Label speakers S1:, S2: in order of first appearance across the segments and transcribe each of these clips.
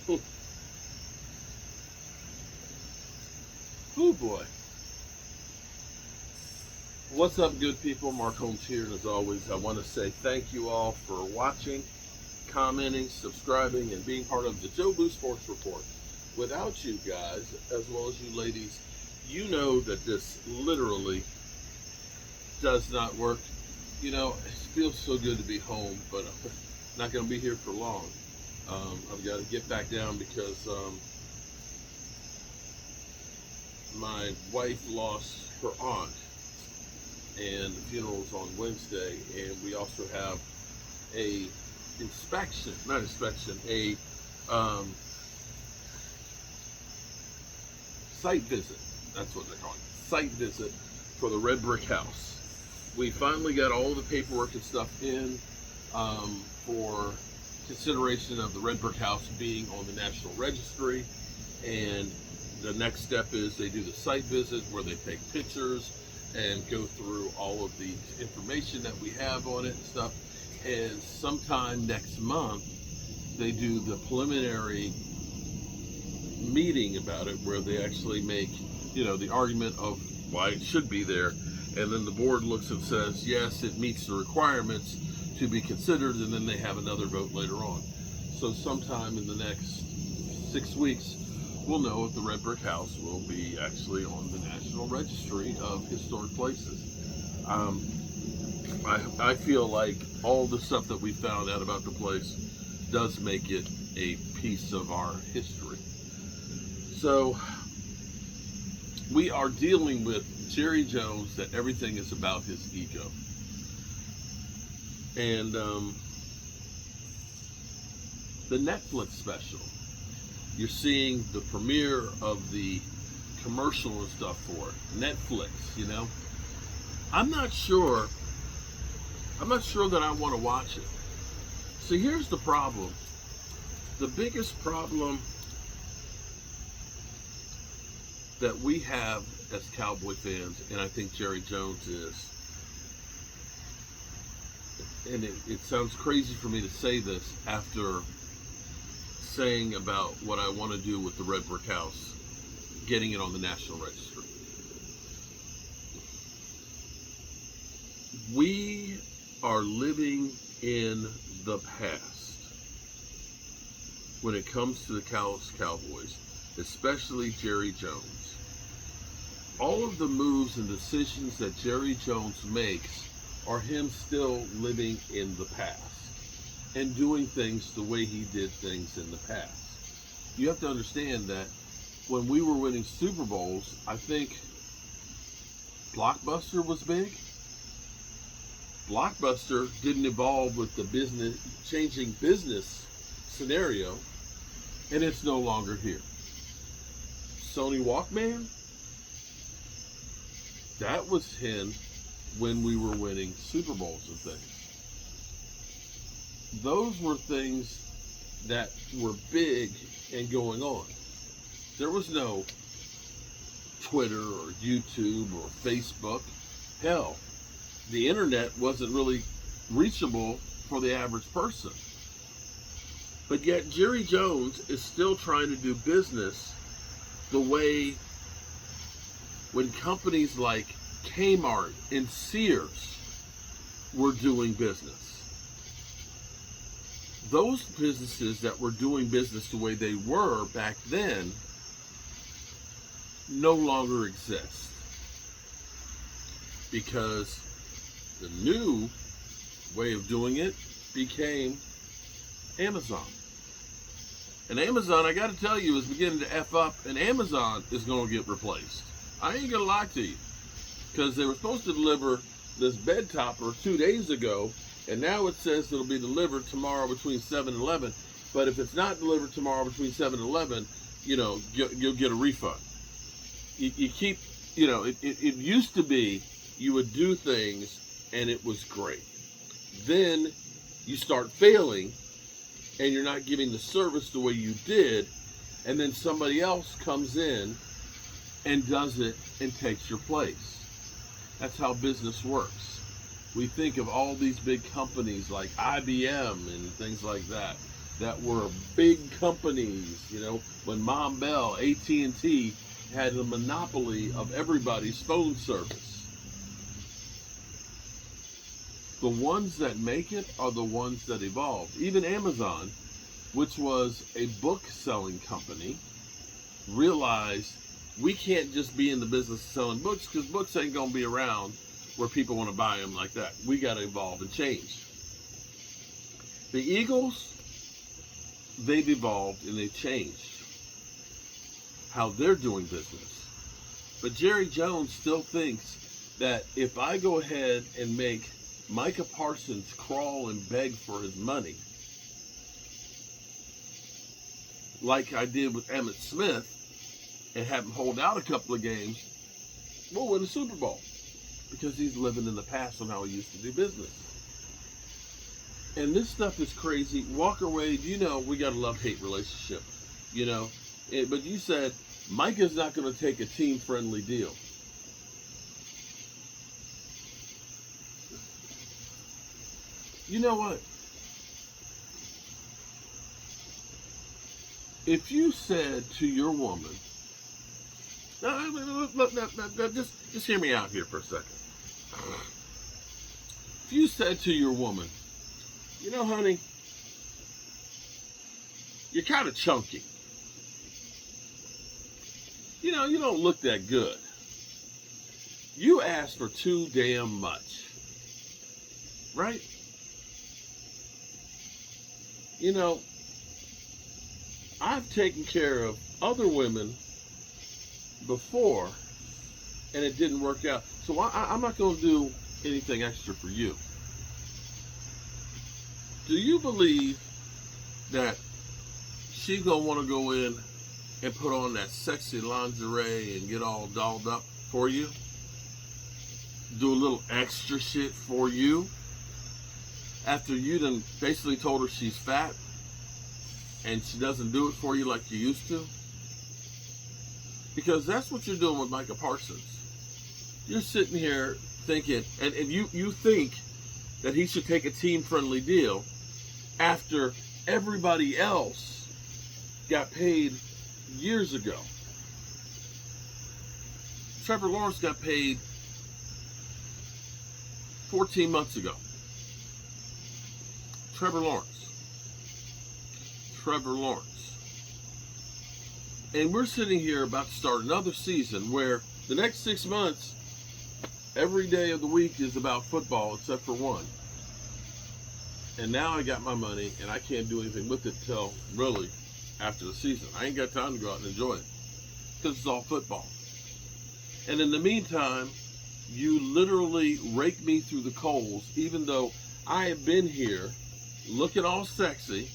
S1: Oh boy. What's up, good people? Mark Holmes here, and as always, I want to say thank you all for watching, commenting, subscribing, and being part of the Joe Boo Sports Report. Without you guys, as well as you ladies, you know that this literally does not work. You know, it feels so good to be home, but I'm not going to be here for long. I've got to get back down because my wife lost her aunt, and the funeral is on Wednesday, and we also have a site visit. That's what they call it, site visit for the red brick house. We finally got all the paperwork and stuff in for consideration of the red brick house being on the National Registry, and the next step is they do the site visit where they take pictures and go through all of the information that we have on it and stuff. And sometime next month they do the preliminary meeting about it, where they actually make, you know, the argument of why it should be there, and then the board looks and says yes, it meets the requirements to be considered, and then they have another vote later on. So sometime in the next 6 weeks we'll know if the red brick house will be actually on the National Registry of Historic Places. I feel like all the stuff that we found out about the place does make it a piece of our history. So we are dealing with Jerry Jones, that everything is about his ego. And the Netflix special, you're seeing the premiere of the commercial and stuff for it. Netflix, you know. I'm not sure that I want to watch it. See, here's the problem. The biggest problem that we have as Cowboy fans, and I think Jerry Jones is, and it sounds crazy for me to say this after saying about what I want to do with the red brick house, getting it on the National Registry. We are living in the past when it comes to the Cowboys, especially Jerry Jones. All of the moves and decisions that Jerry Jones makes are him still living in the past and doing things the way he did things in the past. You have to understand that when we were winning Super Bowls, I think Blockbuster was big. Blockbuster didn't evolve with the changing business scenario, and it's no longer here. Sony Walkman, that was him when we were winning Super Bowls and things. Those were things that were big and going on. There was no Twitter or YouTube or Facebook. Hell, the internet wasn't really reachable for the average person. But yet Jerry Jones is still trying to do business the way when companies like Kmart and Sears were doing business. Those businesses that were doing business the way they were back then no longer exist, because the new way of doing it became Amazon. And Amazon, I got to tell you, is beginning to F up, and Amazon is going to get replaced. I ain't going to lie to you, because they were supposed to deliver this bed topper 2 days ago, and now it says it'll be delivered tomorrow between 7 and 11. But if it's not delivered tomorrow between 7 and 11, you know, you'll get a refund. You keep, you know, it used to be you would do things and it was great. Then you start failing and you're not giving the service the way you did, and then somebody else comes in and does it and takes your place. That's how business works. We think of all these big companies like IBM and things like that. that were big companies, you know, when Mom Bell, AT&T had the monopoly of everybody's phone service. The ones that make it are the ones that evolve. Even Amazon, which was a book-selling company, realized we can't just be in the business of selling books because books ain't going to be around where people want to buy them like that. We got to evolve and change. The Eagles, they've evolved and they've changed how they're doing business. But Jerry Jones still thinks that if I go ahead and make Micah Parsons crawl and beg for his money, like I did with Emmitt Smith, and have him hold out a couple of games, we'll win the Super Bowl. Because he's living in the past on how he used to do business. And this stuff is crazy. Walker Wade, you know, we got a love-hate relationship, you know. But you said Micah's not going to take a team-friendly deal. You know what? If you said to your woman, just hear me out here for a second. If you said to your woman, you know, honey, you're kind of chunky. You know, you don't look that good. You asked for too damn much. Right? You know, I've taken care of other women before, and it didn't work out. So I'm not going to do anything extra for you. Do you believe that she's going to want to go in and put on that sexy lingerie and get all dolled up for you? Do a little extra shit for you? After you done basically told her she's fat and she doesn't do it for you like you used to? Because that's what you're doing with Micah Parsons. You're sitting here thinking, and you think that he should take a team-friendly deal after everybody else got paid years ago. Trevor Lawrence got paid 14 months ago. Trevor Lawrence. And we're sitting here about to start another season where the next 6 months, every day of the week is about football except for one. And now I got my money and I can't do anything with it till really after the season. I ain't got time to go out and enjoy it because it's all football. And in the meantime, you literally rake me through the coals, even though I have been here looking all sexy,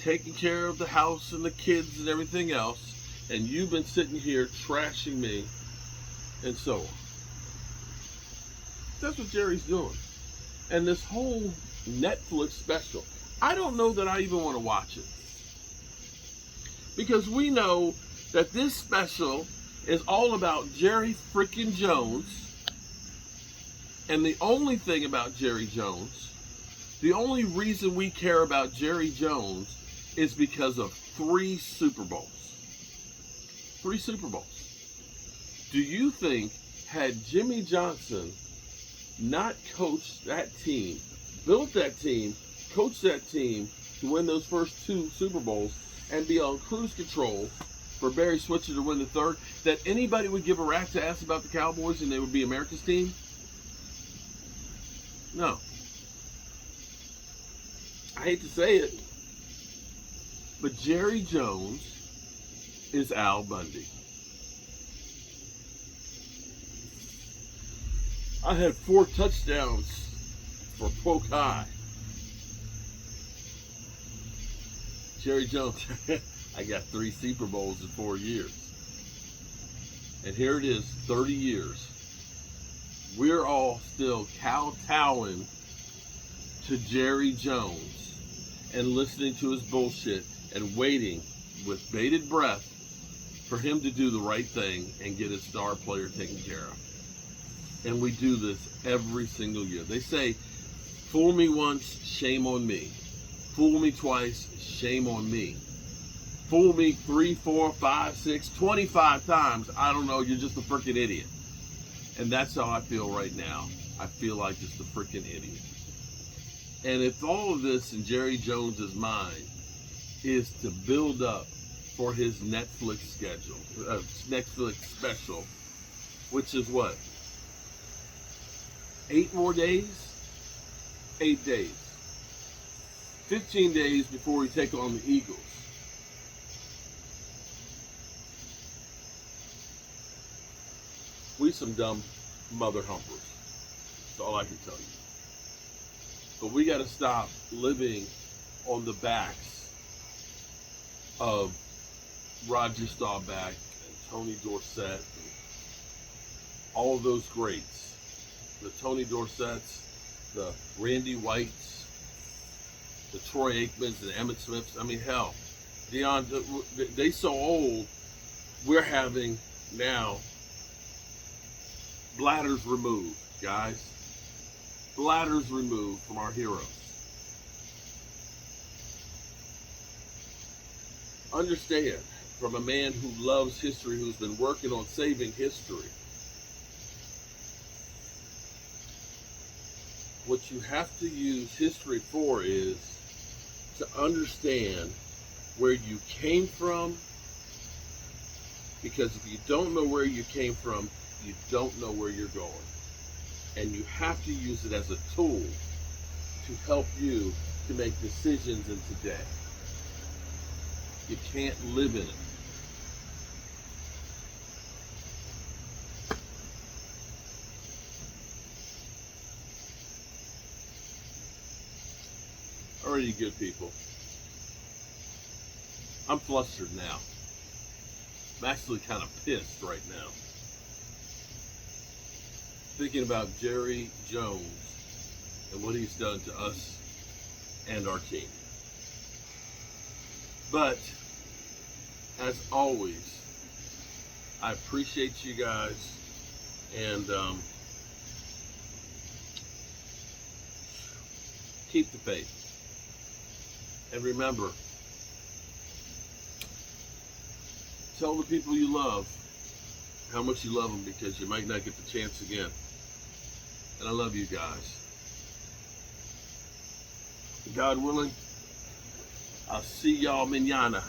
S1: taking care of the house and the kids and everything else, and you've been sitting here trashing me and so on. That's what Jerry's doing. And this whole Netflix special, I don't know that I even want to watch it. Because we know that this special is all about Jerry freaking Jones. And the only thing about Jerry Jones, the only reason we care about Jerry Jones is because of 3 Super Bowls. 3 Super Bowls. Do you think had Jimmy Johnson not coached that team, built that team, coached that team to win those first 2 Super Bowls and be on cruise control for Barry Switzer to win the 3rd, that anybody would give a rat's ass about the Cowboys and they would be America's team? No. I hate to say it, but Jerry Jones is Al Bundy. I had 4 touchdowns for Polk High. Jerry Jones, I got 3 Super Bowls in 4 years. And here it is, 30 years. We're all still kowtowing to Jerry Jones and listening to his bullshit and waiting with bated breath for him to do the right thing and get his star player taken care of. And we do this every single year. They say Fool me once, shame on me. Fool me twice, shame on me. Fool me 3, 4, 5, 6, 25 times. I don't know, you're just a freaking idiot. And that's how I feel right now. I feel like just a freaking idiot. And if all of this in Jerry Jones's mind is to build up for his Netflix special, which is what? 8 more days? 8 days. 15 days before we take on the Eagles. We some dumb mother humpers. That's all I can tell you. But we got to stop living on the backs of Roger Staubach and Tony Dorsett and all those greats. The Tony Dorsetts, the Randy Whites, the Troy Aikmans and Emmitt Smiths. I mean, hell, they so old, we're having now bladders removed, guys. Bladders removed from our heroes. Understand, from a man who loves history, who's been working on saving history, what you have to use history for is to understand where you came from, because if you don't know where you came from, you don't know where you're going. And you have to use it as a tool to help you to make decisions in today. You can't live in it. Alrighty, good people. I'm flustered now. I'm actually kind of pissed right now. Thinking about Jerry Jones and what he's done to us and our team. But, as always, I appreciate you guys, and keep the faith. And remember, tell the people you love how much you love them, because you might not get the chance again. And I love you guys. God willing, I'll see y'all mañana.